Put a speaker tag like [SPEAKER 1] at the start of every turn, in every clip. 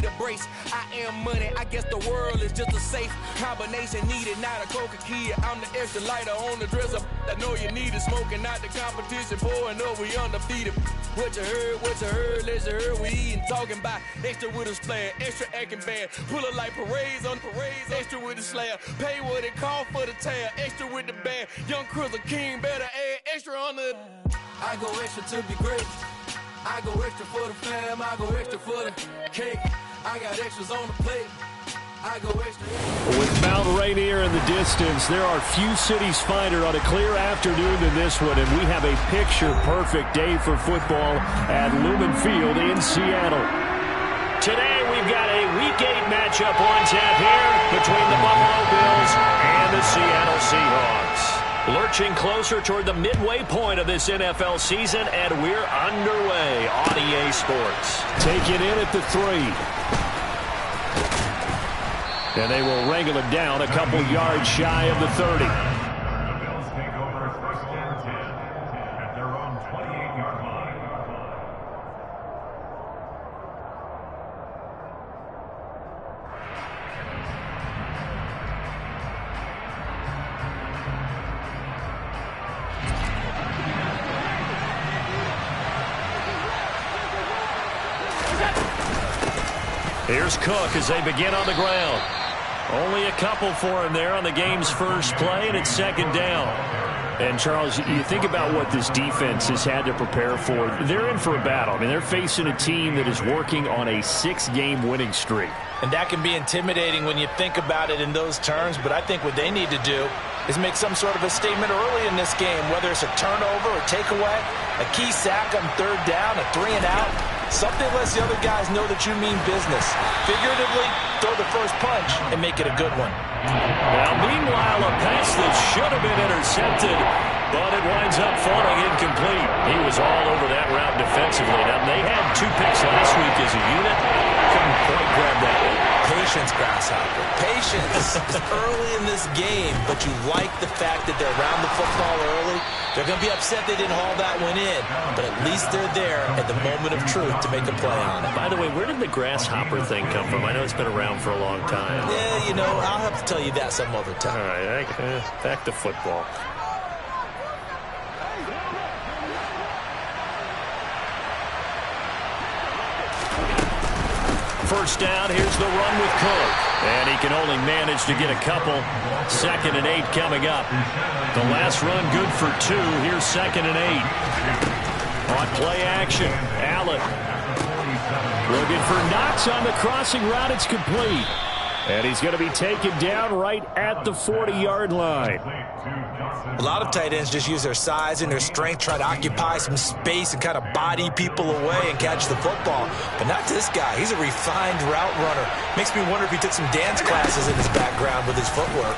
[SPEAKER 1] a brace. I am money, I guess the world is just a safe combination needed, not a coca key. I'm the extra lighter on the dresser. I know you need it, smoking out the competition, pouring up, we undefeated. What you heard, let's you heard, we eating, talking about extra with a slayer, extra acting bad, pull it like parades on parades, extra with the slayer, pay what it cost for the tail, extra with the band, young Crizzle King, better add extra on the. I go extra to be great, I go extra for the fam, I go extra for the cake, I got extras on the plate.
[SPEAKER 2] With Mount Rainier in the distance, there are few cities finer on a clear afternoon than this one, and we have a picture-perfect day for football at Lumen Field in Seattle. Today, we've got a Week 8 matchup on tap here between the Buffalo Bills and the Seattle Seahawks. Lurching closer toward the midway point of this NFL season, and we're underway on EA Sports. Take it in at the 3. And they will wrangle it down a couple yards shy of the 30.
[SPEAKER 3] The Bills take over first and 10 at their own 28-yard line.
[SPEAKER 2] Here's Cook as they begin on the ground. Only a couple for him there on the game's first play, and it's second down. And, Charles, you think about what this defense has had to prepare for. They're in for a battle. I mean, they're facing a team that is working on a 6-game winning streak.
[SPEAKER 4] And that can be intimidating when you think about it in those terms, but I think what they need to do is make some sort of a statement early in this game, whether it's a turnover or takeaway, a key sack on third down, a 3-and-out. Something lets the other guys know that you mean business. Figuratively, throw the first punch and make it a good one.
[SPEAKER 2] Now, meanwhile, a pass that should have been intercepted, but it winds up falling incomplete. He was all over that route defensively. Now, they had 2 picks last week as a unit. Couldn't quite grab that one.
[SPEAKER 4] Patience, Grasshopper. Patience. It's early in this game, but you like the fact that they're around the football early. They're going to be upset they didn't haul that one in, but at least they're there at the moment of truth to make a play on it.
[SPEAKER 2] By the way, where did the grasshopper thing come from? I know it's been around for a long time.
[SPEAKER 4] Yeah, you know, I'll have to tell you that some other time.
[SPEAKER 2] All right, back to football. First down, here's the run with Cook. And he can only manage to get a couple. 2nd and 8 coming up. The last run good for 2. Here's 2nd and 8. On play action, Allen. Looking for Knox on the crossing route. It's complete. And he's going to be taken down right at the 40-yard line.
[SPEAKER 4] A lot of tight ends just use their size and their strength, try to occupy some space and kind of body people away and catch the football. But not this guy. He's a refined route runner. Makes me wonder if he took some dance classes in his background with his footwork.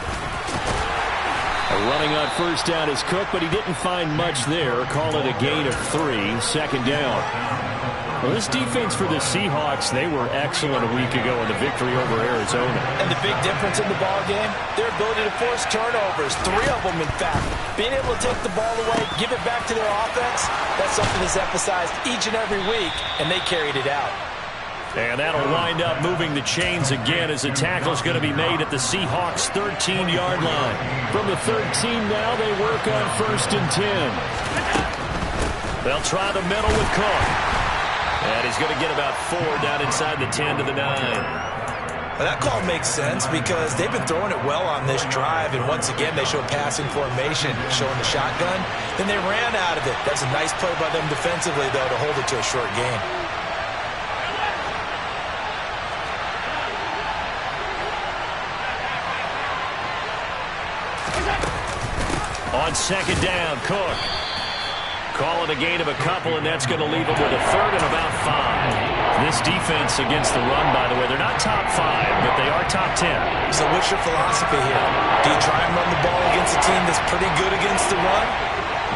[SPEAKER 2] Running on first down is Cook, but he didn't find much there. Call it a gain of 3, 2nd down. Well, this defense for the Seahawks, they were excellent a week ago in the victory over Arizona.
[SPEAKER 4] And the big difference in the ball game, their ability to force turnovers, 3 of them in fact. Being able to take the ball away, give it back to their offense, that's something that's emphasized each and every week, and they carried it out.
[SPEAKER 2] And that'll wind up moving the chains again as the tackle's going to be made at the Seahawks' 13-yard line. From the 13 now, they work on 1st and 10. They'll try the middle with Cook. And he's going to get about 4 down inside the 10 to the 9.
[SPEAKER 4] Well, that call makes sense because they've been throwing it well on this drive, and once again they show passing formation, showing the shotgun. Then they ran out of it. That's a nice play by them defensively, though, to hold it to a short gain.
[SPEAKER 2] On 2nd down, Cook. Call it a gain of a couple, and that's going to leave them with a 3rd and about 5. This defense against the run, by the way, they're not top 5, but they are top 10.
[SPEAKER 4] So what's your philosophy here? Do you try and run the ball against a team that's pretty good against the run?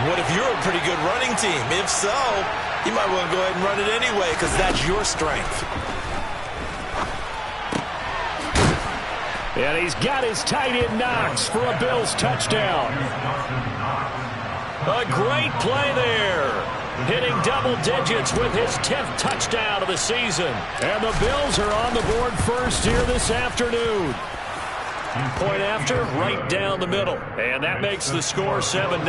[SPEAKER 4] What if you're a pretty good running team? If so, you might want to go ahead and run it anyway because that's your strength.
[SPEAKER 2] And he's got his tight end Knox for a Bills touchdown. A great play there. hitting double digits with his 10th touchdown of the season. And the Bills are on the board first here this afternoon. Point after, right down the middle. And that makes the score 7-0.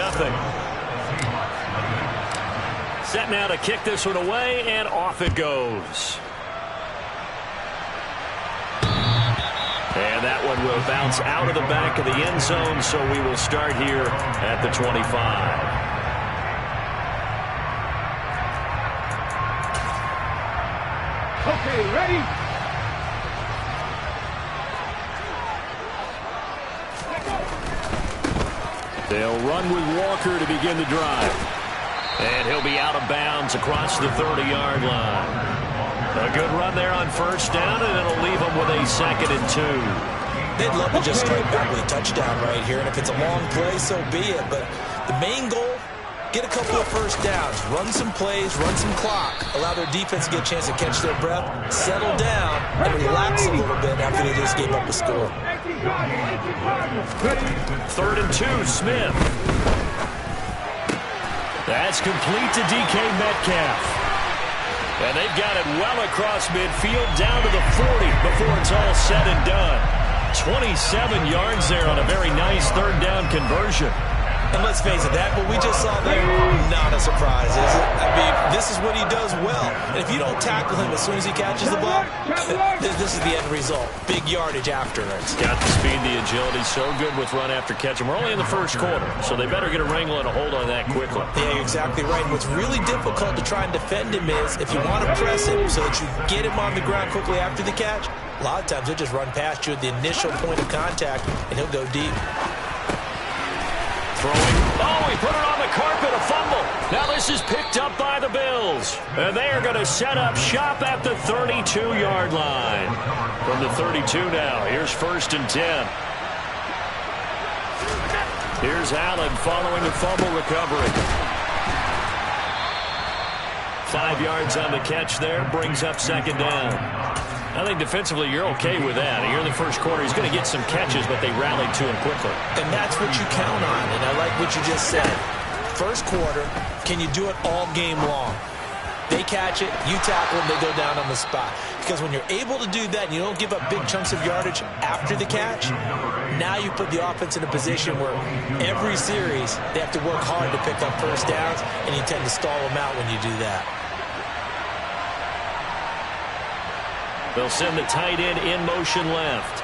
[SPEAKER 2] Set now to kick this one away, and off it goes. And that one will bounce out of the back of the end zone, so we will start here at the 25.
[SPEAKER 5] Okay, ready?
[SPEAKER 2] They'll run with Walker to begin the drive. And he'll be out of bounds across the 30-yard line. A good run there on first down, and it'll leave them with a 2nd and 2.
[SPEAKER 4] They'd love to just strike back with a touchdown right here, and if it's a long play, so be it. But the main goal, get a couple of first downs, run some plays, run some clock, allow their defense to get a chance to catch their breath, settle down, and relax a little bit after they just gave up a score.
[SPEAKER 2] 3rd and 2, Smith. That's complete to DK Metcalf. And they've got it well across midfield down to the 40 before it's all said and done. 27 yards there on a very nice 3rd down conversion.
[SPEAKER 4] And let's face it, that what we just saw there, not a surprise, is it? I mean, this is what he does well. And if you don't tackle him as soon as he catches the ball, this is the end result. Big yardage after it.
[SPEAKER 2] Got the speed, the agility, so good with run after catch. And we're only in the first quarter, so they better get a wrangle and a hold on that quickly.
[SPEAKER 4] Yeah, you're exactly right. And what's really difficult to try and defend him is if you want to press him so that you get him on the ground quickly after the catch, a lot of times he'll just run past you at the initial point of contact, and he'll go deep.
[SPEAKER 2] Throwing. Oh, he put it on the carpet, a fumble. Now this is picked up by the Bills. And they are going to set up shop at the 32-yard line. From the 32 now, here's 1st and 10. Here's Allen following the fumble recovery. 5 yards on the catch there, brings up 2nd down. I think defensively you're okay with that. Here in the first quarter, he's going to get some catches, but they rallied to him quickly.
[SPEAKER 4] And that's what you count on, and I like what you just said. First quarter, can you do it all game long? They catch it, you tackle them, they go down on the spot. Because when you're able to do that and you don't give up big chunks of yardage after the catch, now you put the offense in a position where every series they have to work hard to pick up first downs, and you tend to stall them out when you do that.
[SPEAKER 2] They'll send the tight end in motion left.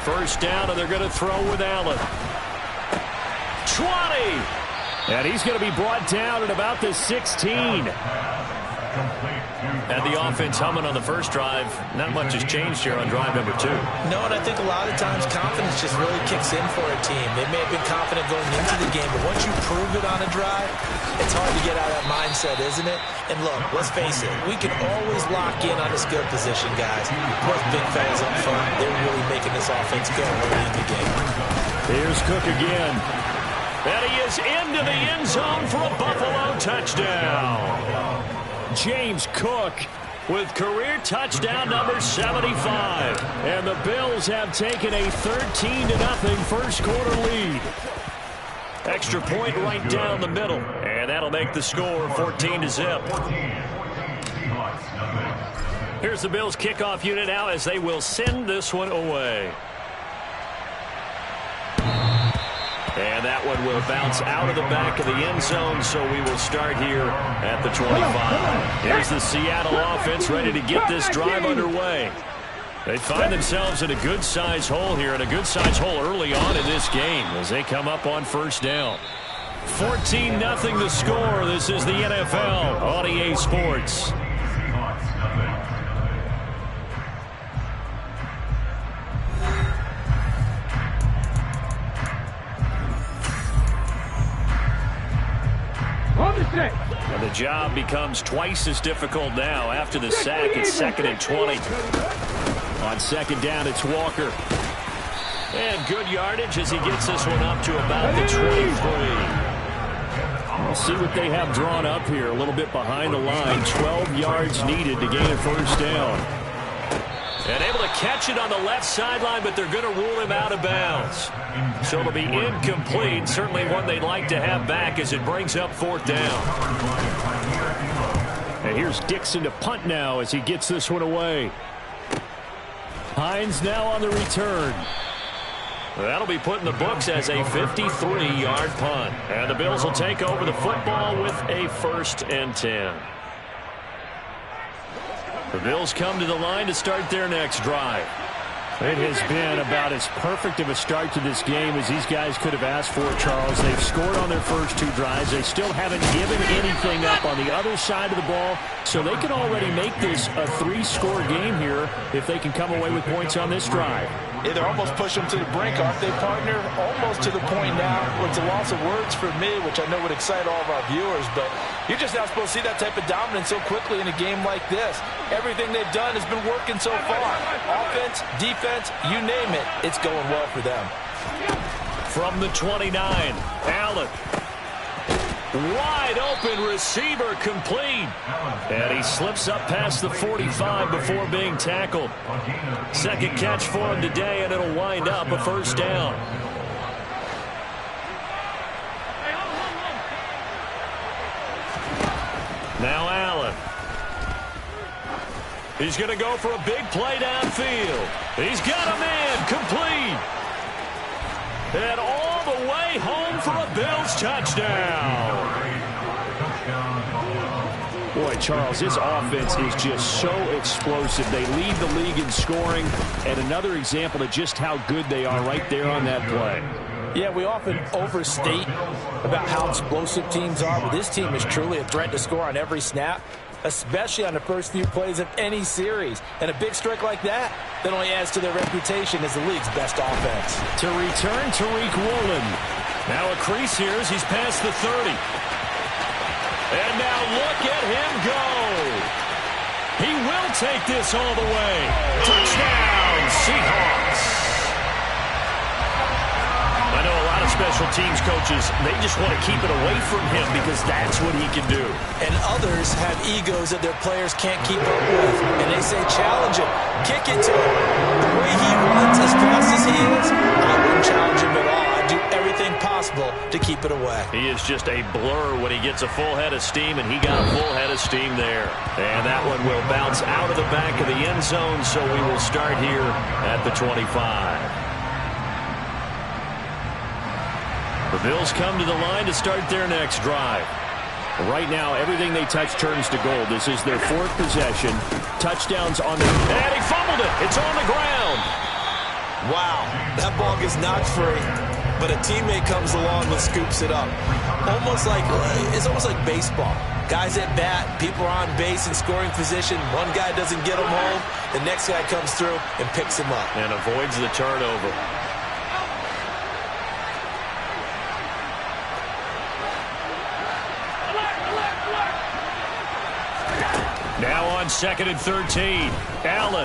[SPEAKER 2] First down, and they're going to throw with Allen. 20! And he's going to be brought down at about the 16. And the offense humming on the first drive. Not much has changed here on drive number 2.
[SPEAKER 4] No, and I think a lot of times confidence just really kicks in for a team. They may have been confident going into the game, but once you prove it on a drive, it's hard to get out of that mindset, isn't it? And look, let's face it, we can always lock in on a skill position, guys. Those big fellas up front, they're really making this offense go early in the game.
[SPEAKER 2] Here's Cook again. And he is into the end zone for a Buffalo touchdown. James Cook with career touchdown number 75. And the Bills have taken a 13-0 first quarter lead. Extra point right down the middle. And that'll make the score 14-0. Here's the Bills kickoff unit now as they will send this one away. And that one will bounce out of the back of the end zone, so we will start here at the 25. Here's the Seattle offense ready to get this drive underway. They find themselves in a good-sized hole here, and a good-sized hole early on in this game as they come up on first down. 14-0 the score. This is the NFL on EA Sports. And the job becomes twice as difficult now after the sack. It's 2nd and 20. On 2nd down, it's Walker. And good yardage as he gets this one up to about the 23. We'll see what they have drawn up here. A little bit behind the line. 12 yards needed to gain a first down. And able to catch it on the left sideline, but they're going to rule him out of bounds. So it'll be incomplete. Certainly one they'd like to have back as it brings up 4th down. And here's Dixon to punt now as he gets this one away. Hines now on the return. That'll be put in the books as a 53-yard punt. And the Bills will take over the football with a 1st and 10. The Bills come to the line to start their next drive. It has been about as perfect of a start to this game as these guys could have asked for, Charles. They've scored on their first 2 drives. They still haven't given anything up on the other side of the ball, so they can already make this a 3-score game here if they can come away with points on this drive.
[SPEAKER 4] Yeah, they're almost pushing them to the brink, aren't they, partner? Almost to the point now where it's a loss of words for me, which I know would excite all of our viewers, but you're just not supposed to see that type of dominance so quickly in a game like this. Everything they've done has been working so far. Offense, defense, you name it, it's going well for them.
[SPEAKER 2] From the 29, Allen. Wide open receiver, complete. And he slips up past the 45 before being tackled. Second catch for him today, and it'll wind up a 1st down. Now Allen. He's going to go for a big play downfield. He's got a man, complete. And all the way home for a Bills touchdown. Boy, Charles, this offense is just so explosive. They lead the league in scoring, and another example of just how good they are right there on that play.
[SPEAKER 4] Yeah, we often overstate about how explosive teams are, but this team is truly a threat to score on every snap, especially on the first few plays of any series. And a big strike like that only adds to their reputation as the league's best offense.
[SPEAKER 2] To return, Tariq Woolen. Now a crease here as he's past the 30. And now look at him go. He will take this all the way. Touchdown, Seahawks. I know a lot of special teams coaches, they just want to keep it away from him because that's what he can do.
[SPEAKER 4] And others have egos that their players can't keep up with. And they say, challenge him, kick it to him. The way he runs as fast as he is, I wouldn't challenge him at all. I'd do everything possible to keep it away.
[SPEAKER 2] He is just a blur when he gets a full head of steam, and he got a full head of steam there. And that one will bounce out of the back of the end zone, so we will start here at the 25. The Bills come to the line to start their next drive. Right now, everything they touch turns to gold. This is their 4th possession. Touchdowns on the... And he fumbled it. It's on the ground.
[SPEAKER 4] Wow, that ball gets knocked free, but a teammate comes along and scoops it up. It's almost like baseball. Guys at bat, people are on base in scoring position. One guy doesn't get him home. The next guy comes through and picks him up.
[SPEAKER 2] And avoids the turnover. Now on 2nd and 13. Allen.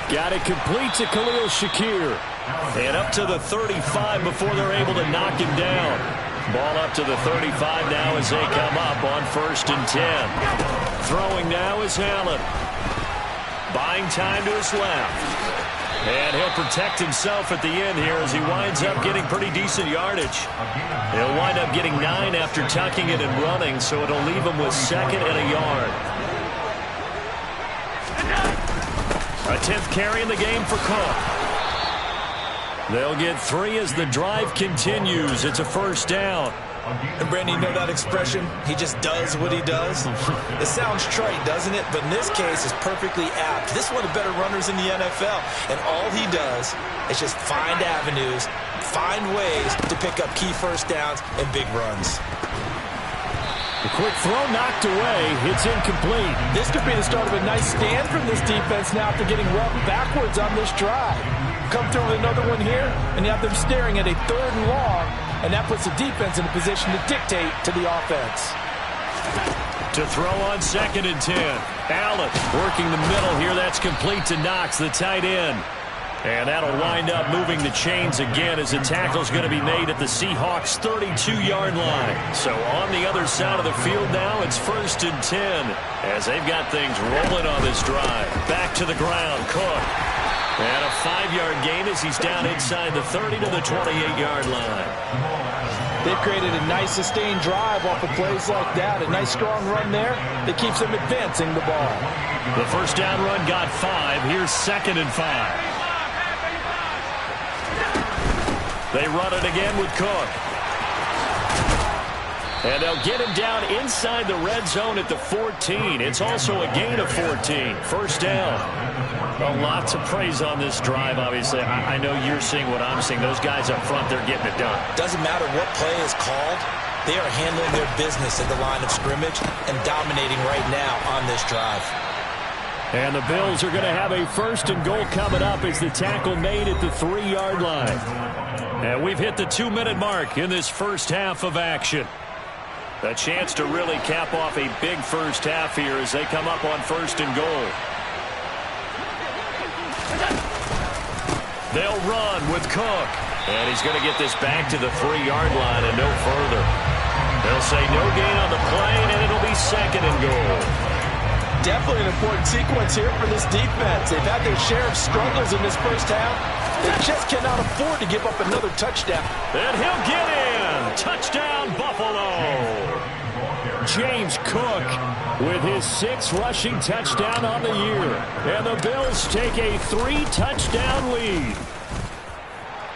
[SPEAKER 2] Got it complete to Khalil Shakir. And up to the 35 before they're able to knock him down. Ball up to the 35 now as they come up on 1st and 10. Throwing now is Allen. Buying time to his left. And he'll protect himself at the end here as he winds up getting pretty decent yardage. He'll wind up getting 9 after tucking it and running, so it'll leave him with 2nd and a yard. A 10th carry in the game for Cook. They'll get 3 as the drive continues. It's a 1st down.
[SPEAKER 4] And Brandon, you know that expression? He just does what he does. It sounds trite, doesn't it? But in this case, it's perfectly apt. This is one of the better runners in the NFL. And all he does is just find avenues, find ways to pick up key 1st downs and big runs.
[SPEAKER 2] A quick throw knocked away. It's incomplete.
[SPEAKER 4] This could be the start of a nice stand from this defense now after getting roughed backwards on this drive. Come through with another one here, and you have them staring at a 3rd and long, and that puts the defense in a position to dictate to the offense.
[SPEAKER 2] To throw on 2nd and 10. Allen working the middle here. That's complete to Knox, the tight end. And that'll wind up moving the chains again as the tackle's going to be made at the Seahawks' 32-yard line. So on the other side of the field now, it's 1st and 10 as they've got things rolling on this drive. Back to the ground, Cook. And a 5-yard gain as he's down inside the 30 to the 28-yard line.
[SPEAKER 4] They've created a nice sustained drive off of plays like that. A nice strong run there that keeps them advancing the ball.
[SPEAKER 2] The first down run got 5. Here's 2nd and 5. They run it again with Cook. And they'll get him down inside the red zone at the 14. It's also a gain of 14. First down. A lot to praise on this drive, obviously. I know you're seeing what I'm seeing. Those guys up front, they're getting it done.
[SPEAKER 4] Doesn't matter what play is called. They are handling their business at the line of scrimmage and dominating right now on this drive.
[SPEAKER 2] And the Bills are going to have a 1st and goal coming up as the tackle made at the 3-yard line. And we've hit the 2-minute mark in this first half of action. A chance to really cap off a big first half here as they come up on 1st and goal. They'll run with Cook. And he's going to get this back to the 3-yard line and no further. They'll say no gain on the play, and it'll be 2nd and goal.
[SPEAKER 4] Definitely an important sequence here for this defense. They've had their share of struggles in this first half. They just cannot afford to give up another touchdown.
[SPEAKER 2] And he'll get in. Touchdown, Buffalo. James Cook with his 6th rushing touchdown on the year. And the Bills take a 3-touchdown lead.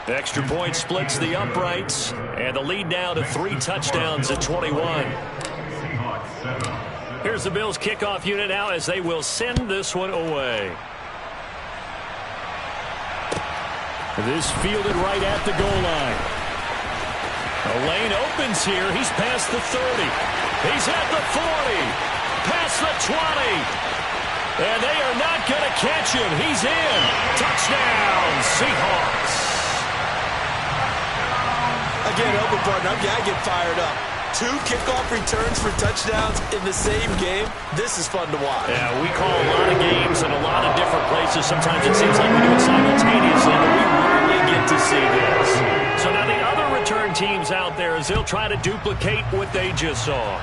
[SPEAKER 2] The extra point splits the uprights. And the lead now to 3 touchdowns at 21. Here's the Bills kickoff unit now as they will send this one away. This fielded right at the goal line. A lane opens here. He's past the 30. He's at the 40. Past the 20. And they are not going to catch him. He's in. Touchdown, Seahawks.
[SPEAKER 4] Again, open partner, I get fired up. 2 kickoff returns for touchdowns in the same game. This is fun to watch.
[SPEAKER 2] Yeah, we call a lot of games in a lot of different places. Sometimes it seems like we do it simultaneously, but we rarely get to see this. So now the other return teams out there as they'll try to duplicate what they just saw.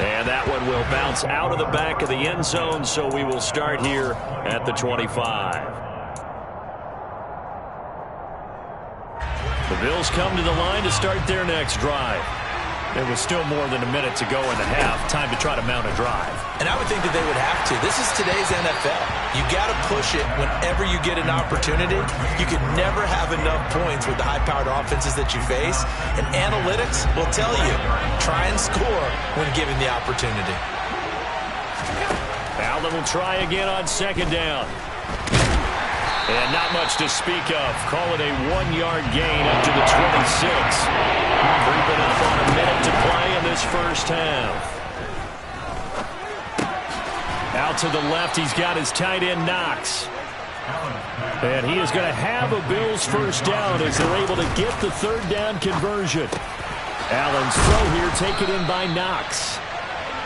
[SPEAKER 2] And that one will bounce out of the back of the end zone, so we will start here at the 25. The Bills come to the line to start their next drive. There was still more than a minute to go in the half. Time to try to mount a drive.
[SPEAKER 4] And I would think that they would have to. This is today's NFL. You got to push it whenever you get an opportunity. You can never have enough points with the high-powered offenses that you face. And analytics will tell you, try and score when given the opportunity.
[SPEAKER 2] Allen will try again on 2nd down. And not much to speak of. Call it a 1-yard gain up to the 26. Creeping up on a minute to play in this first half. Out to the left, he's got his tight end, Knox. And he is going to have a Bills first down as they're able to get the 3rd down conversion. Allen's throw here taken in by Knox.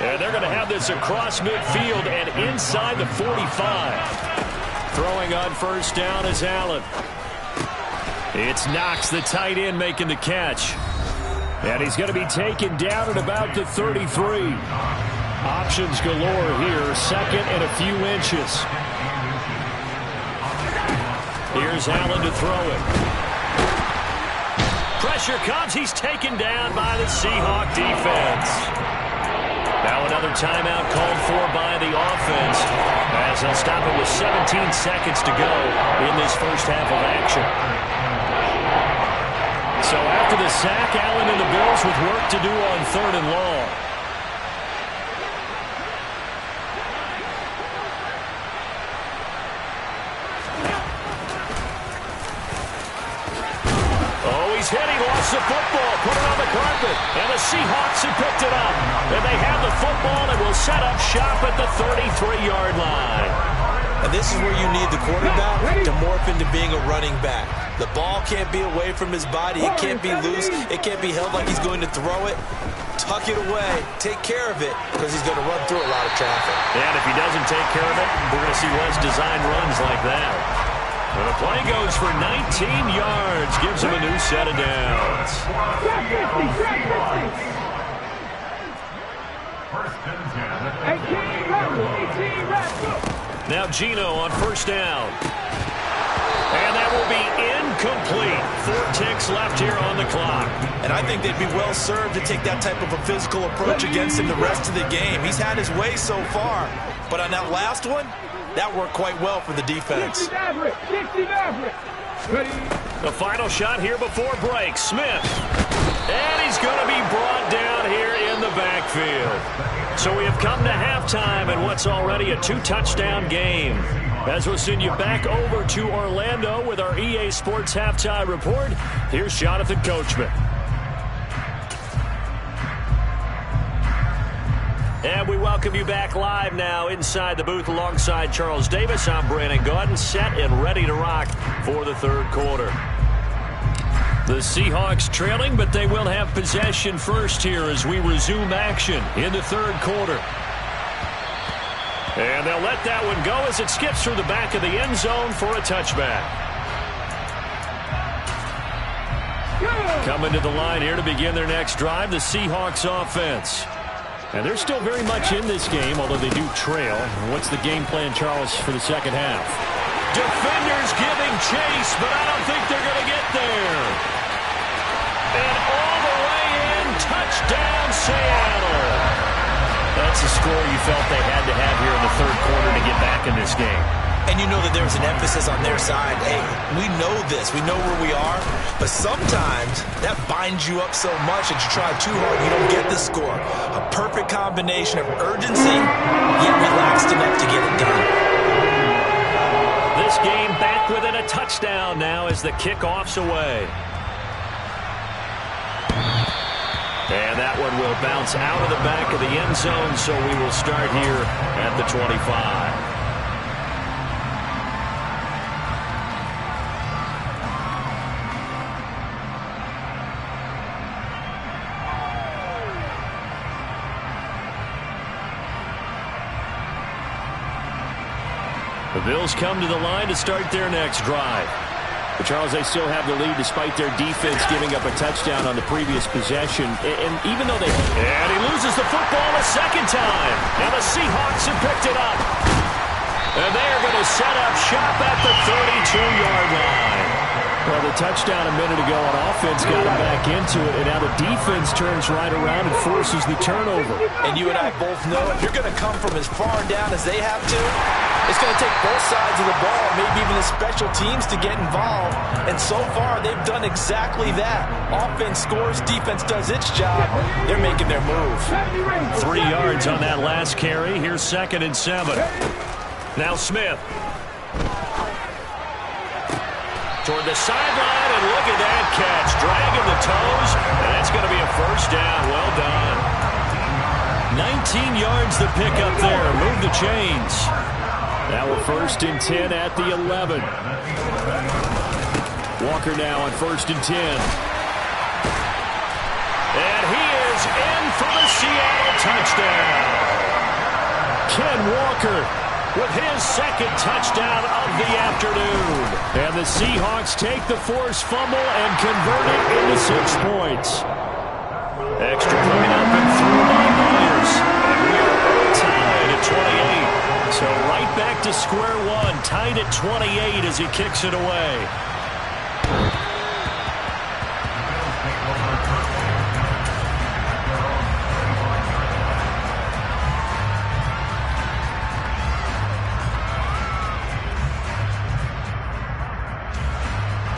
[SPEAKER 2] And they're going to have this across midfield and inside the 45. Throwing on first down is Allen. It's Knox, the tight end, making the catch. And he's going to be taken down at about the 33. Options galore here. 2nd and a few inches. Here's Allen to throw it. Pressure comes. He's taken down by the Seahawk defense. Now another timeout called for by the offense as they'll stop it with 17 seconds to go in this first half of action. So after the sack, Allen and the Bills with work to do on 3rd and long. He's hitting, lost the football, put it on the carpet, and the Seahawks have picked it up. And they have the football and will set up shop at the 33-yard line.
[SPEAKER 4] And this is where you need the quarterback to morph into being a running back. The ball can't be away from his body. It can't be loose. It can't be held like he's going to throw it. tuck it away, take care of it, because he's going to run through a lot of traffic.
[SPEAKER 2] And if he doesn't take care of it, we're going to see less design runs like that. And the play goes for 19 yards, gives him a new set of downs. Now Gino on first down. And that will be incomplete. 4 ticks left here on the clock.
[SPEAKER 4] And I think they'd be well served to take that type of a physical approach against him the rest of the game. He's had his way so far. But on that last one, that worked quite well for the defense.
[SPEAKER 2] The final shot here before break. Smith. And he's going to be brought down here in the backfield. So we have come to halftime in what's already a 2-touchdown game. As we'll send you back over to Orlando with our EA Sports Halftime Report, here's Jonathan Coachman. And we welcome you back live now inside the booth alongside Charles Davis. I'm Brandon Gaudin, set and ready to rock for the third quarter. The Seahawks trailing, but they will have possession first here as we resume action in the third quarter. And they'll let that one go as it skips through the back of the end zone for a touchback. Coming to the line here to begin their next drive, the Seahawks offense. And they're still very much in this game, although they do trail. What's the game plan, Charles, for the second half? Defenders giving chase, but I don't think they're going to get there. And all the way in, touchdown Seattle. That's a score you felt they had to have here in the third quarter to get back in this game.
[SPEAKER 4] And you know that there's an emphasis on their side. Hey, we know this. We know where we are. But sometimes that binds you up so much that you try too hard, you don't get the score. A perfect combination of urgency, yet relaxed enough to get it done.
[SPEAKER 2] This game back within a touchdown now as the kickoff's away. And that one will bounce out of the back of the end zone, so we will start here at the 25. The Bills come to the line to start their next drive. But Charles, they still have the lead despite their defense giving up a touchdown on the previous possession. And even though they... And he loses the football a second time. And the Seahawks have picked it up. And they are going to set up shop at the 32-yard line. Well, the touchdown a minute ago on offense got him back into it. And now the defense turns right around and forces the turnover.
[SPEAKER 4] And you and I both know if you're going to come from as far down as they have to, it's going to take both sides of the ball, maybe even the special teams to get involved. And so far, they've done exactly that. Offense scores, defense does its job. They're making their move.
[SPEAKER 2] 3 yards on that last carry. Here's 2nd and 7. Now Smith. Toward the sideline, and look at that catch. Dragging the toes, and that's going to be a first down. Well done. 19 yards the pick up there. Move the chains. Now we're 1st and 10 at the 11. Walker now on 1st and 10. And he is in for the Seattle touchdown. Ken Walker with his 2nd touchdown of the afternoon. And the Seahawks take the forced fumble and convert it into 6 points. Extra point up and through by Myers. And we're tied at 28. So right back to square one, tied at 28 as he kicks it away.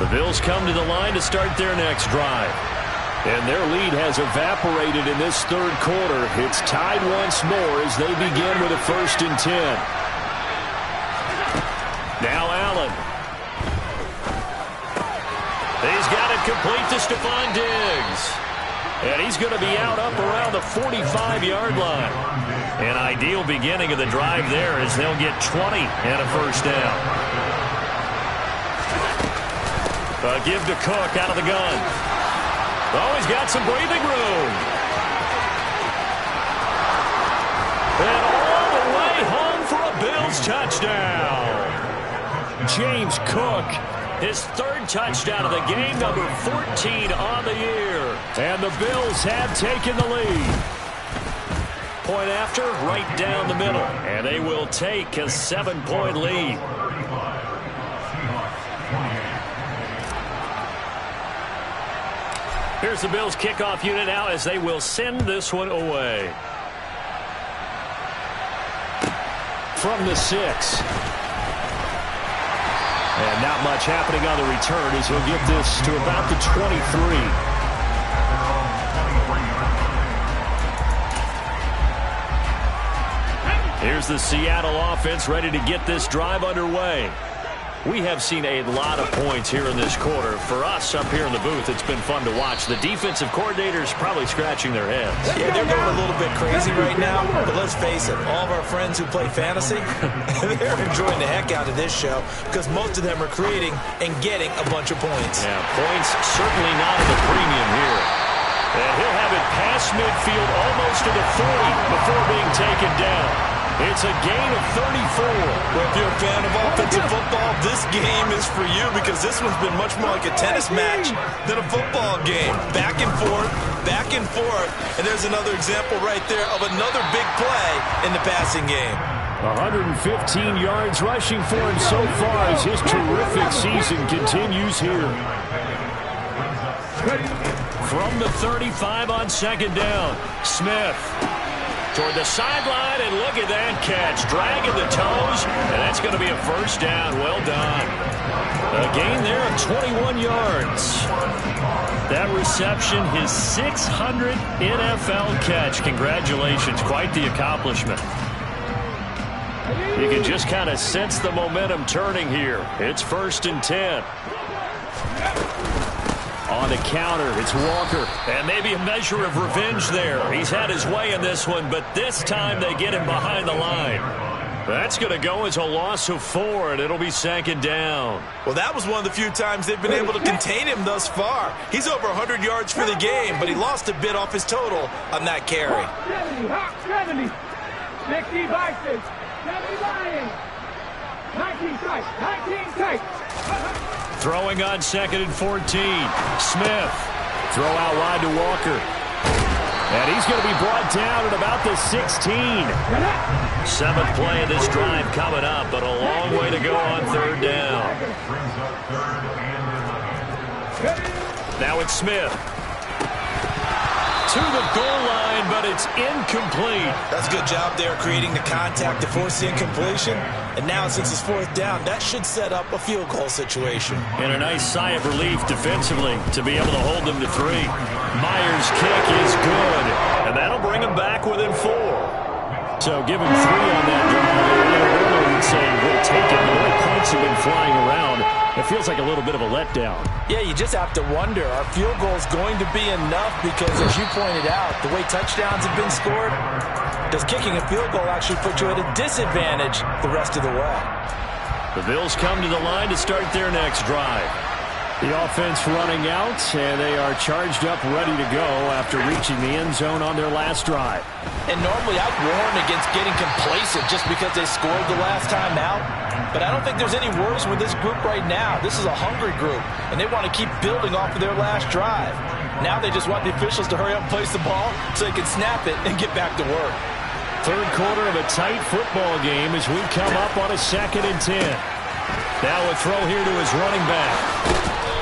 [SPEAKER 2] The Bills come to the line to start their next drive. And their lead has evaporated in this third quarter. It's tied once more as they begin with a 1st and 10. Now Allen. He's got it complete to Stephon Diggs. And he's going to be out up around the 45-yard line. An ideal beginning of the drive there as they'll get 20 and a first down. Give to Cook out of the gun. Oh, he's got some breathing room. James Cook. His third touchdown of the game, number 14 on the year. And the Bills have taken the lead. Point after, right down the middle. And they will take a 7-point lead. Here's the Bills kickoff unit now as they will send this one away. From the 6. And not much happening on the return as he'll get this to about the 23. Here's the Seattle offense ready to get this drive underway. We have seen a lot of points here in this quarter. For us up here in the booth, it's been fun to watch. The defensive coordinators probably scratching their heads.
[SPEAKER 4] Yeah, they're going a little bit crazy right now, but let's face it, all of our friends who play fantasy, they're enjoying the heck out of this show because most of them are creating and getting a bunch of points.
[SPEAKER 2] Yeah, points certainly not at the premium here. And he'll have it past midfield almost to the 40 before being taken down. It's a gain of 34.
[SPEAKER 4] Well, if you're a fan of offensive football, this game is for you because this one's been much more like a tennis match than a football game. Back and forth, and there's another example right there of another big play in the passing game.
[SPEAKER 2] 115 yards rushing for him so far as his terrific season continues here. From the 35 on second down, Smith toward the sideline, and look at that catch. Dragging the toes, and that's going to be a first down. Well done. A gain there of 21 yards. That reception, his 600th NFL catch. Congratulations. Quite the accomplishment. You can just kind of sense the momentum turning here. It's 1st and 10. On the counter, it's Walker. And maybe a measure of revenge there. He's had his way in this one, but this time they get him behind the line. That's going to go as a loss of 4, and it'll be 2nd down.
[SPEAKER 4] Well, that was one of the few times they've been able to contain him thus far. He's over 100 yards for the game, but he lost a bit off his total on that carry.
[SPEAKER 5] 70, 60 boxes, 70 19 strikes, 19 strikes.
[SPEAKER 2] Throwing on 2nd and 14. Smith. Throw out wide to Walker. And he's going to be brought down at about the 16. 7th play of this drive coming up, but a long way to go on 3rd down. Now it's Smith. To the goal line, but it's incomplete.
[SPEAKER 4] That's a good job there creating the contact to force the incompletion. And now since it's 4th down, that should set up a field goal situation.
[SPEAKER 2] And a nice sigh of relief defensively to be able to hold them to 3. Myers' kick is good, and that'll bring him back within 4. So give him 3 on that drive. Earlier would say we'll take it. The way points have been flying around, it feels like a little bit of a letdown.
[SPEAKER 4] Yeah, you just have to wonder, are field goals going to be enough? Because as you pointed out, the way touchdowns have been scored, does kicking a field goal actually put you at a disadvantage the rest of the way?
[SPEAKER 2] The Bills come to the line to start their next drive. The offense running out, and they are charged up, ready to go after reaching the end zone on their last drive.
[SPEAKER 4] And normally I'd warn against getting complacent just because they scored the last time out. But I don't think there's any worries with this group right now. This is a hungry group, and they want to keep building off of their last drive. Now they just want the officials to hurry up and place the ball so they can snap it and get back to work.
[SPEAKER 2] 3rd quarter of a tight football game as we come up on a 2nd and 10. Now a throw here to his running back.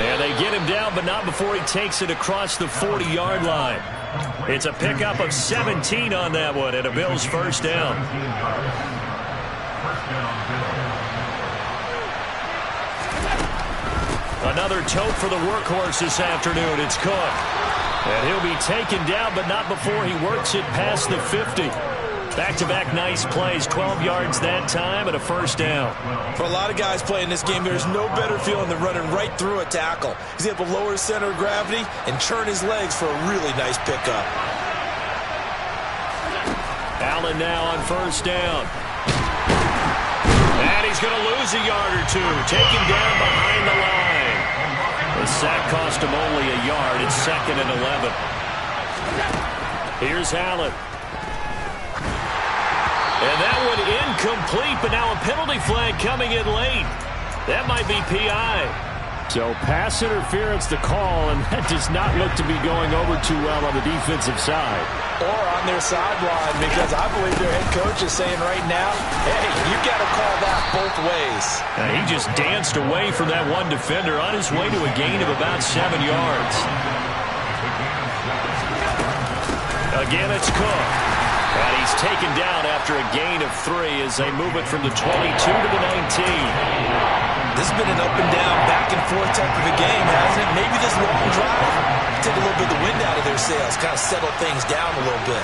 [SPEAKER 2] And they get him down, but not before he takes it across the 40-yard line. It's a pickup of 17 on that one, and a Bills 1st down. Another tote for the workhorse this afternoon. It's Cook. And he'll be taken down, but not before he works it past the 50. Back-to-back nice plays, 12 yards that time and a 1st down.
[SPEAKER 4] For a lot of guys playing this game, there's no better feeling than running right through a tackle. He's able to lower his center of gravity and churn his legs for a really nice pickup.
[SPEAKER 2] Allen now on 1st down. And he's going to lose a yard or 2. Taken down behind the line. The sack cost him only a yard. It's 2nd and 11. Here's Allen. And that one incomplete, but now a penalty flag coming in late. That might be PI. So pass interference the call, and that does not look to be going over too well on the defensive side.
[SPEAKER 4] Or on their sideline, because I believe their head coach is saying right now, hey, you got to call that both ways.
[SPEAKER 2] He just danced away from that one defender on his way to a gain of about 7 yards. Again, it's Cook. And he's taken down after a gain of 3 as they move it from the 22 to the 19.
[SPEAKER 4] This has been an up-and-down, back-and-forth type of a game, hasn't it? Maybe this long drive take a little bit of the wind out of their sails, kind of settle things down a little bit.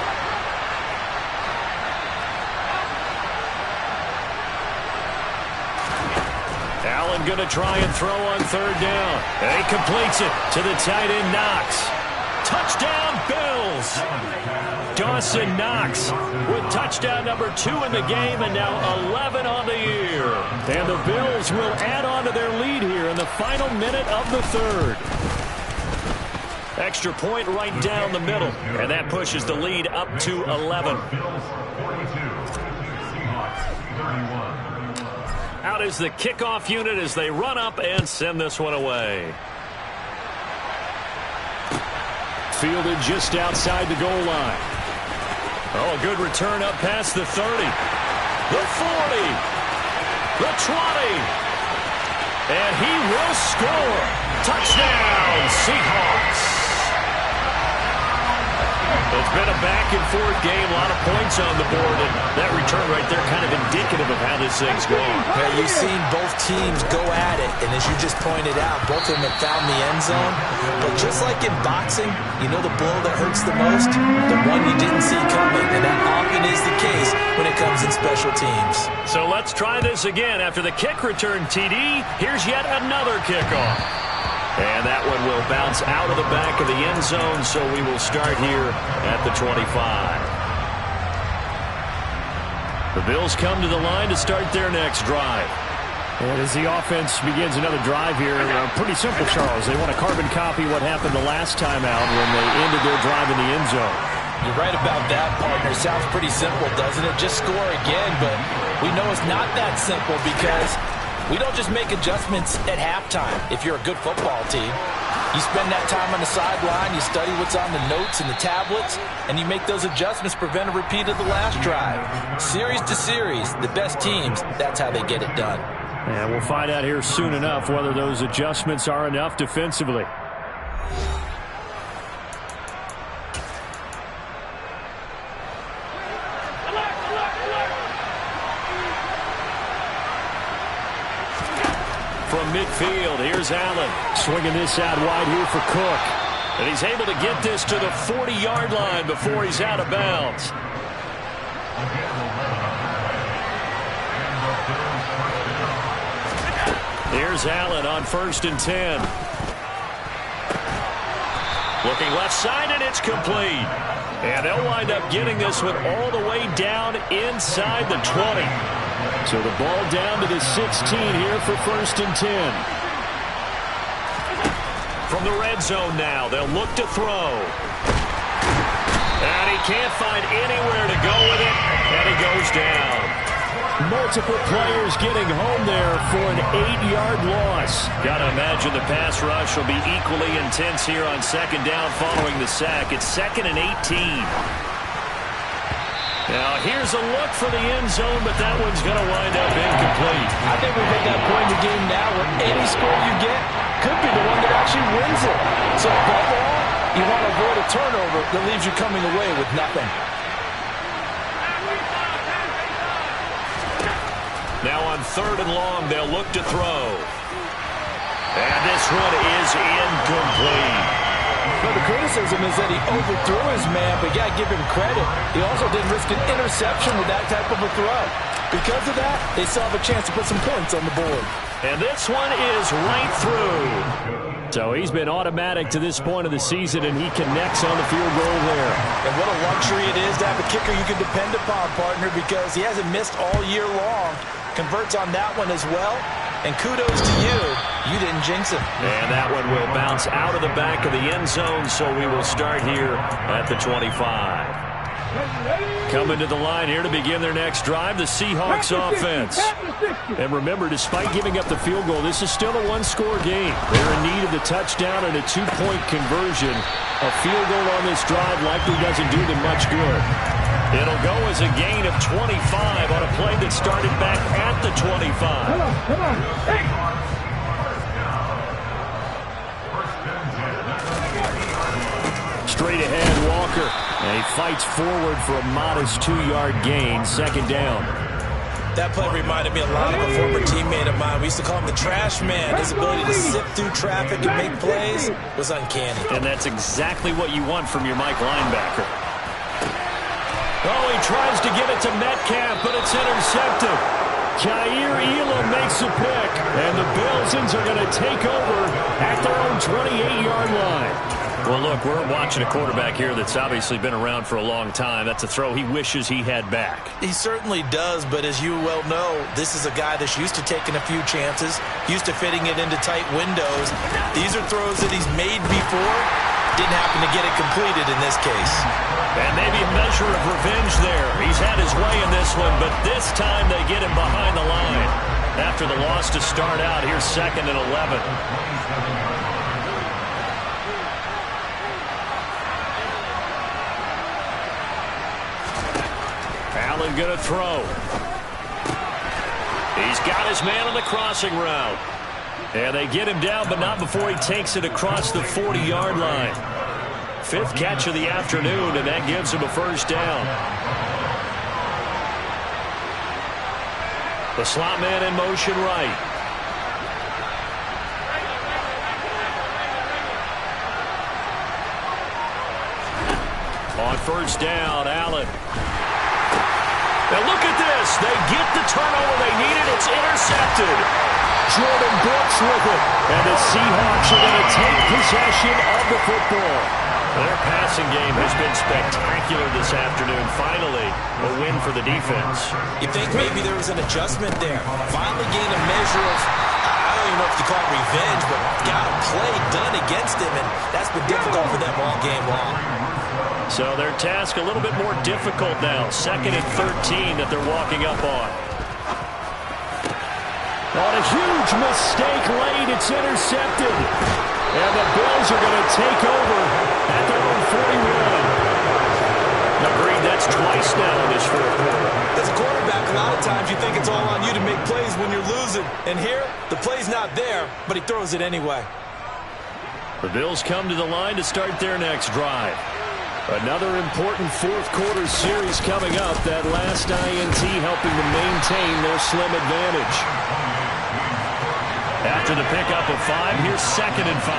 [SPEAKER 2] Allen going to try and throw on 3rd down. And he completes it to the tight end, Knox. Touchdown, Bills! Dawson Knox with touchdown number 2 in the game, and now 11 on the year. And the Bills will add on to their lead here in the final minute of the 3rd. Extra point right down the middle, and that pushes the lead up to 11.
[SPEAKER 3] Bills 42, Seahawks 31.
[SPEAKER 2] Out is the kickoff unit as they run up and send this one away. Fielded just outside the goal line. Oh, a good return up past the 30. The 40. The 20. And he will score. Touchdown, Seahawks. It's been a back-and-forth game, a lot of points on the board, and that return right there kind of indicative of how this thing's going.
[SPEAKER 4] Yeah, you've seen both teams go at it, and as you just pointed out, both of them have found the end zone. But just like in boxing, you know the blow that hurts the most? The one you didn't see coming, and that often is the case when it comes in special teams.
[SPEAKER 2] So let's try this again. After the kick return, TD, here's yet another kickoff. And that one will bounce out of the back of the end zone, so we will start here at the 25. The Bills come to the line to start their next drive. And as the offense begins another drive here, pretty simple, Charles. They want to carbon copy what happened the last time out when they ended their drive in the end zone.
[SPEAKER 4] You're right about that, partner. Sounds pretty simple, doesn't it? Just score again, but we know it's not that simple because we don't just make adjustments at halftime if you're a good football team. You spend that time on the sideline, you study what's on the notes and the tablets, and you make those adjustments to prevent a repeat of the last drive. Series to series, the best teams, that's how they get it done.
[SPEAKER 2] And we'll find out here soon enough whether those adjustments are enough defensively. From midfield, here's Allen. Swinging this out wide here for Cook. And he's able to get this to the 40-yard line before he's out of bounds. Here's Allen on 1st and 10. Looking left side, and it's complete. And they'll wind up getting this one all the way down inside the 20. So the ball down to the 16 here for 1st and 10. From the red zone now, they'll look to throw. And he can't find anywhere to go with it, and he goes down. Multiple players getting home there for an 8-yard loss. Got to imagine the pass rush will be equally intense here on 2nd down following the sack. It's 2nd and 18. Now, here's a look for the end zone, but that one's going to wind up incomplete.
[SPEAKER 4] I think we've hit that point in the game now where any score you get could be the one that actually wins it. So, above all, you want to avoid a turnover that leaves you coming away with nothing.
[SPEAKER 2] Now on 3rd and long, they'll look to throw. And this one is incomplete.
[SPEAKER 4] But the criticism is that he overthrew his man, but you got to give him credit. He also didn't risk an interception with that type of a throw. Because of that, they still have a chance to put some points on the board.
[SPEAKER 2] And this one is right through. So he's been automatic to this point of the season, and he connects on the field goal there.
[SPEAKER 4] And what a luxury it is to have a kicker you can depend upon, partner, because he hasn't missed all year long. Converts on that one as well. And kudos to you. You didn't jinx him.
[SPEAKER 2] And that one will bounce out of the back of the end zone, so we will start here at the 25. Coming to the line here to begin their next drive, the Seahawks offense. And remember, despite giving up the field goal, this is still a one-score game. They're in need of the touchdown and a two-point conversion. A field goal on this drive likely doesn't do them much good. It'll go as a gain of 25 on a play that started back at the 25.
[SPEAKER 5] Come on. Hey.
[SPEAKER 2] Straight ahead, Walker. And he fights forward for a modest 2-yard gain, second down.
[SPEAKER 4] That play reminded me a lot of a former teammate of mine. We used to call him the trash man. His ability to sift through traffic and make plays was uncanny.
[SPEAKER 2] And that's exactly what you want from your Mike linebacker. Oh, he tries to give it to Metcalf, but it's intercepted. Jair Elam makes a pick, and the Bills are going to take over at their own 28-yard line. Well, look, we're watching a quarterback here that's obviously been around for a long time. That's a throw he wishes he had back.
[SPEAKER 4] He certainly does, but as you well know, this is a guy that's used to taking a few chances, used to fitting it into tight windows. These are throws that he's made before. Didn't happen to get it completed in this case.
[SPEAKER 2] And maybe a measure of revenge there. He's had his way in this one, but this time they get him behind the line. After the loss to start out, here's 2nd and 11. Allen going to throw. He's got his man on the crossing route. And they get him down, but not before he takes it across the 40-yard line. 5th catch of the afternoon, and that gives him a first down. The slot man in motion right. On first down, Allen. Now look at this. They get the turnover they needed. It's intercepted. Jordan Brooks with it. And the Seahawks are going to take possession of the football. Their passing game has been spectacular this afternoon. Finally, a win for the defense.
[SPEAKER 4] You think maybe there was an adjustment there. Finally gained a measure of, I don't even know if you call it revenge, but got a play done against him, and that's been difficult for them all game long.
[SPEAKER 2] So their task a little bit more difficult now. 2nd and 13 that they're walking up on. On a huge mistake late, it's intercepted. And the Bills are going to take over at their own 41. Now, Green, that's twice now in this fourth quarter.
[SPEAKER 4] As a quarterback, a lot of times you think it's all on you to make plays when you're losing. And here, the play's not there, but he throws it anyway.
[SPEAKER 2] The Bills come to the line to start their next drive. Another important fourth quarter series coming up. That last INT helping to maintain their slim advantage. After the pickup of 5, here's 2nd and 5.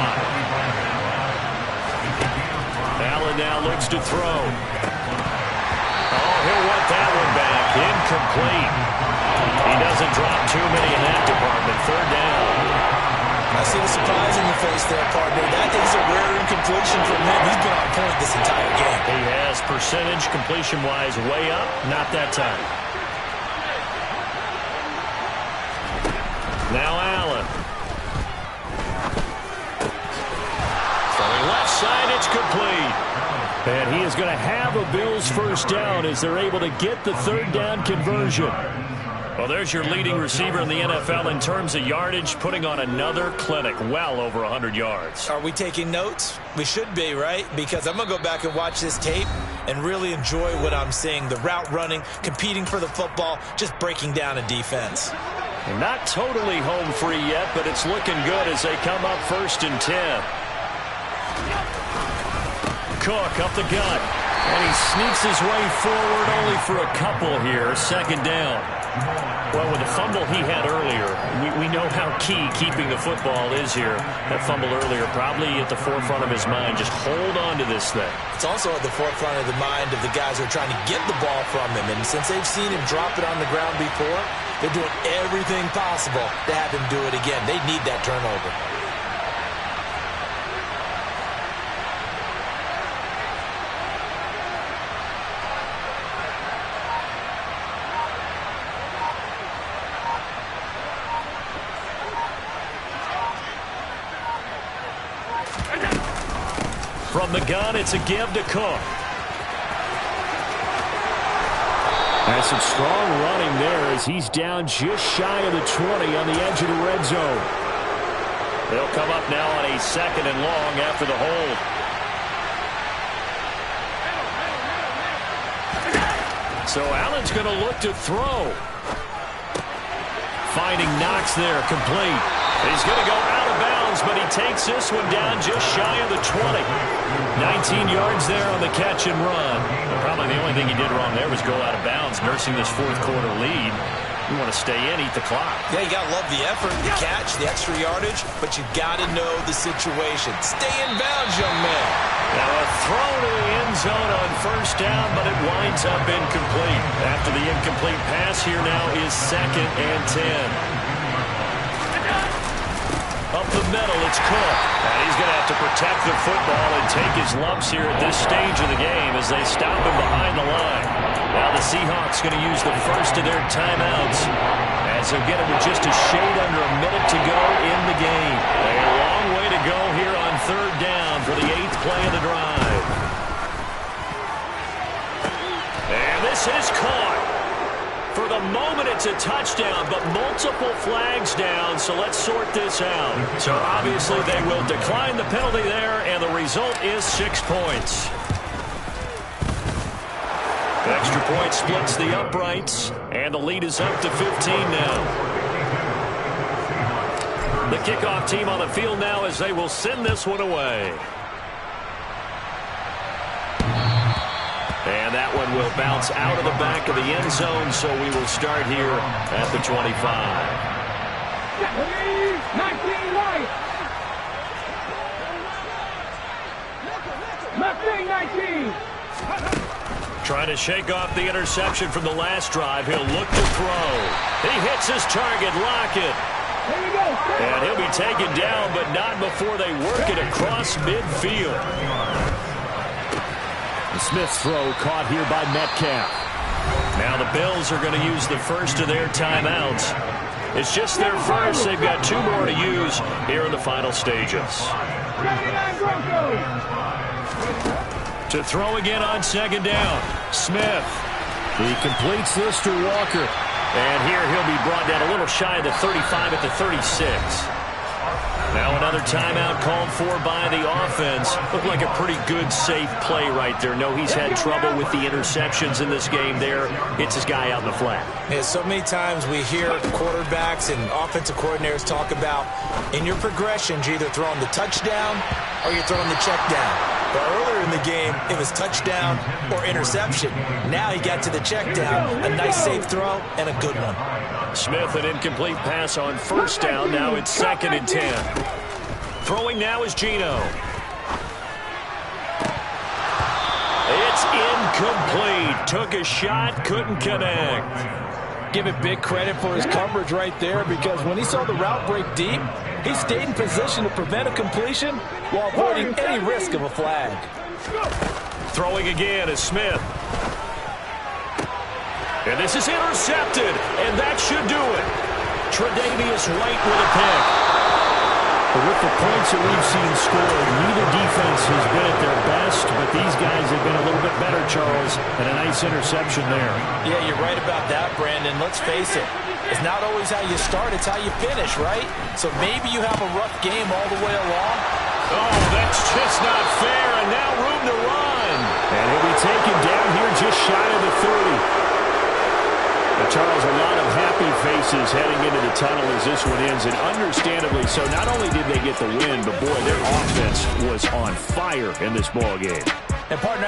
[SPEAKER 2] Allen now looks to throw. Oh, he'll want that one back. Incomplete. He doesn't drop too many in that department. 3rd down.
[SPEAKER 4] I see the surprise in your face there, partner. That is a rare incompletion from him. He's been on point this entire game.
[SPEAKER 2] He has percentage completion-wise way up. Not that time. Now Allen. From the left side, it's complete. And he is going to have a Bills first down as they're able to get the 3rd down conversion. Well, there's your leading receiver in the NFL in terms of yardage, putting on another clinic, well over 100 yards.
[SPEAKER 4] Are we taking notes? We should be, right? Because I'm going to go back and watch this tape and really enjoy what I'm seeing. The route running, competing for the football, just breaking down a defense.
[SPEAKER 2] Not totally home free yet, but it's looking good as they come up 1st and 10. Cook up the gut, and he sneaks his way forward only for a couple here. 2nd down. Well, with the fumble he had earlier, we know how key keeping the football is here. That fumble earlier probably at the forefront of his mind. Just hold on to this thing.
[SPEAKER 4] It's also at the forefront of the mind of the guys who are trying to get the ball from him. And since they've seen him drop it on the ground before, they're doing everything possible to have him do it again. They need that turnover.
[SPEAKER 2] From the gun, it's a give to Cook. Has some strong running there as he's down just shy of the 20 on the edge of the red zone. They'll come up now on a 2nd and long after the hold. So Allen's going to look to throw. Finding Knox there, complete. He's going to go out of bounds, but he takes this one down just shy of the 20. 19 yards there on the catch and run. Probably the only thing he did wrong there was go out of bounds, nursing this 4th quarter lead. You want to stay in, eat the clock.
[SPEAKER 4] Yeah, you got to love the effort, the catch, the extra yardage, but you got to know the situation. Stay in bounds, young man.
[SPEAKER 2] Now a throw to the end zone on 1st down, but it winds up incomplete. After the incomplete pass, here now is 2nd and 10. Up the middle, it's Cook. And he's going to have to protect the football and take his lumps here at this stage of the game as they stop him behind the line. Now the Seahawks going to use the first of their timeouts as they'll get it with just a shade under a minute to go in the game. A long way to go here on 3rd down for the 8th play of the drive. And this is caught. For the moment, it's a touchdown, but multiple flags down, so let's sort this out. So obviously they will decline the penalty there, and the result is 6 points. The extra point splits the uprights, and the lead is up to 15 now. The kickoff team on the field now as they will send this one away. And that one will bounce out of the back of the end zone, so we will start here at the 25.
[SPEAKER 5] 19 Ly. 19.
[SPEAKER 2] Trying to shake off the interception from the last drive. He'll look to throw. He hits his target, Lockett. And he'll be taken down, but not before they work it across midfield. Smith's throw caught here by Metcalf. Now the Bills are going to use the first of their timeouts. It's just their first. They've got 2 more to use here in the final stages. To throw again on 2nd down. Smith. He completes this to Walker. And here he'll be brought down a little shy of the 35 at the 36. Now another timeout called for by the offense. Looked like a pretty good, safe play right there. No, he's had trouble with the interceptions in this game there. Hits his guy out in the flat.
[SPEAKER 4] Yeah, so many times we hear quarterbacks and offensive coordinators talk about in your progressions, you're either throwing the touchdown or you're throwing the check down. But earlier in the game, it was touchdown or interception. Now he got to the check down, a nice safe throw, and a good one.
[SPEAKER 2] Smith, an incomplete pass on 1st down. Now it's 2nd and 10. Throwing now is Geno. It's incomplete. Took a shot, couldn't connect.
[SPEAKER 4] Give it big credit for his coverage right there, because when he saw the route break deep, he stayed in position to prevent a completion while avoiding any risk of a flag.
[SPEAKER 2] Throwing again is Smith. And this is intercepted, and that should do it. Tre'Davious White with a pick. But with the points that we've seen scored, neither defense has been at their best, but these guys have been a little bit better, Charles, and a nice interception there.
[SPEAKER 4] Yeah, you're right about that, Brandon. Let's face it. It's not always how you start, it's how you finish, right? So maybe you have a rough game all the way along.
[SPEAKER 2] Oh, that's just not fair, and now room to run. And he'll be taken down here just shy of the 30. But Charles, a lot of happy faces heading into the tunnel as this one ends, and understandably so. Not only did they get the win, but boy, their offense was on fire in this ball game.
[SPEAKER 4] And partner,